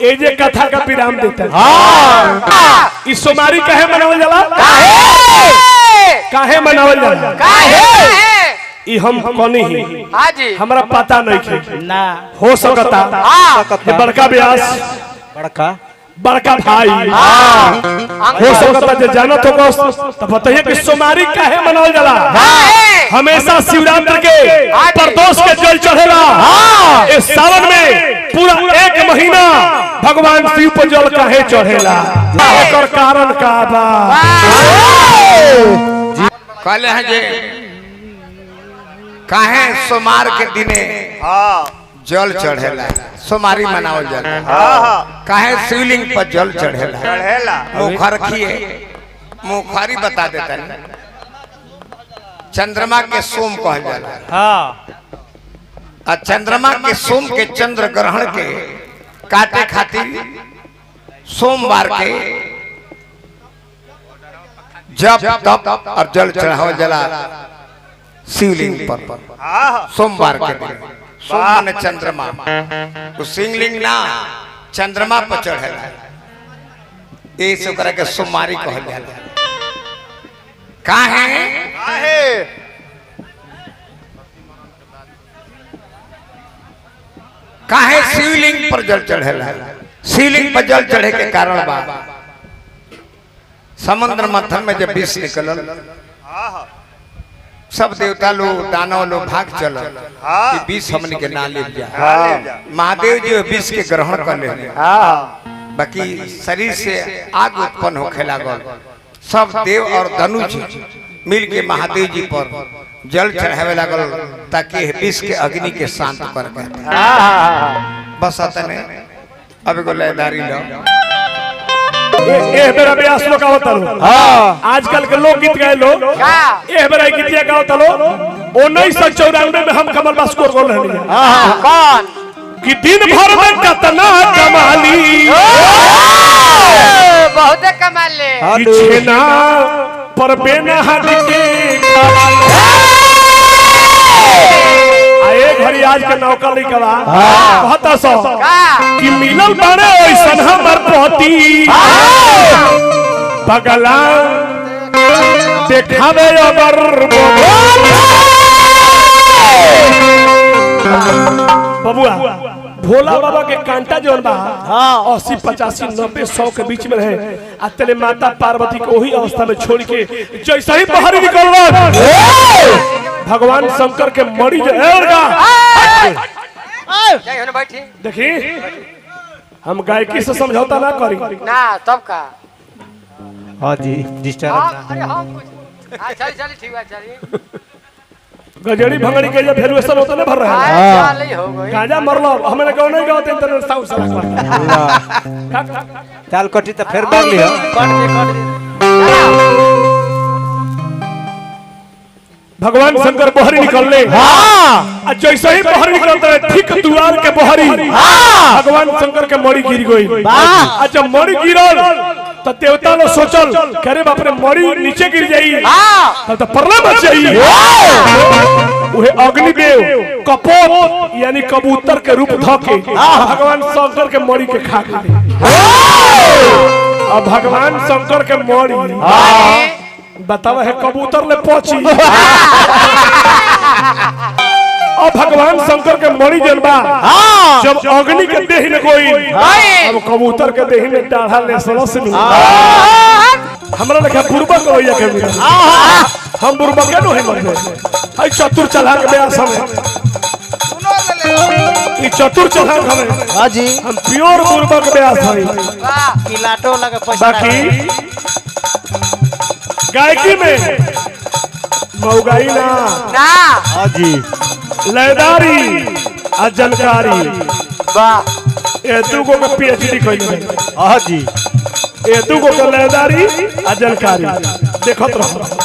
ए जे कथा का विराम देता है। इस सोमारी काहे मनावल जाला? काहे मनावल जाला? ई हम कोनी ही हमरा पता नहीं खे ना हो सकता बड़का व्यास बड़का भाई हो सकता जे जानत हो तो बताइए कि सोमारी काहे मनावल जाला? हमेशा शिवरात्रि के प्रदोष के जल चढ़ेला। इस सावन में पूरा एक महीना भगवान शिव पर जल काहे चढ़ेला? एकर कारण का बा? कहले हैं जे काहे सोमार के दिने जल चढ़ेला, सोमारी मनावल जाला। काहे शिवलिंग पर जल चढ़ेला? मुखरी बता देता है। चंद्रमा के सोम कहल जाला। चंद्रमा के सोम के चंद्र ग्रहण के काटे खातिर सोमवार के जप तप और जल चढ़ावल जाला शिवलिंग पर सोमवार के दिन। सोम ने चंद्रमा तो शिवलिंग ना चंद्रमा पर चढ़ेला, ये सब करे के सोमवारी कहल जाला। काहे काहे शिवलिंग पर जल चढ़ेला? शिवलिंग पर जल चढ़े के कारण बा समुद्र मंथन में जब विष निकलल सब देवता लोग दानव लोग भाग चल विष हमने के ना ले जा। महादेव जी विष के ग्रहण कर ले, बाकी शरीर से आग उत्पन्न होखे लागल। सब देव और धनुष मिल के महादेव जी पर जल चढ़ावे लागल ताकि विष के अग्नि के शांत कर दे। बस अतने अब एगो लयदारी लो ए बेरा व्यास लोग गावत लो। आजकल के लोग गीत गाए लो ए बेरा गीतिया गावत लो। 1994 में हम कमल बास को बोल रहे हैं कौन कि दिन भर में कतना कमाली बहुत कमाले छेना पर बेना हट के आए घड़ी आज के नौका लिखवा कहता सो कि मिलल बारे ओइसन हमर पति बगला देखावे अगर बबुआ भोला बाबा के कांटा जोन बा 80 85 90 100 के बीच में रहे। आ तेरे माता पार्वती को वही अवस्था में छोड़ के जैसे ही बाहर निकल भगवान शंकर के मरी देखी हम गायकी से समझौता ना करी ना तब का। हाँ जी डिस्टर्ब चली ठीक है चली गजड़ी भंगड़ी के जब वेरिएशन होता ना भर रहा है गांजा मरलो हमने कहो नहीं गाते इंटरनेट साउंड से चाल कटी तो फिर मार लियो भगवान शंकर बहरी निकलले जैसे ही बहरी निकलते ठीक द्वार के बहरी भगवान शंकर के मरी गिर गई। जब मरी गिरल तो देवता लोग सोचल करे बाप रे मरी नीचे गिर जाई तब तो प्रलय मच जाई। उहे अग्निदेव कपोत यानी कबूतर के रूप धके भगवान शंकर के मरी के खा गए। अब भगवान शंकर के मरी बतावा है कबूतर ले पहुंची और भगवान शंकर के मरी जनबा जब अग्नि के देह में कोई अब कबूतर के देह में डाढ़ा ले सलस मिला हमरा लगा बुर्बक होइया के मिला हम बुर्बक के नहीं मरबे हई चतुर चलाक ब्यास हम ई चतुर चलाक हमें हां जी हम प्योर बुर्बक ब्यास हई किलाटो लगे पैसा बाकी गायकी में मौगाई ना हाँ जी लयदारी आ जानकारी वाह ए दुगो के पीएचडी कइले हाँ जी ए दुगो के लयदारी आ जानकारी देखत रहो।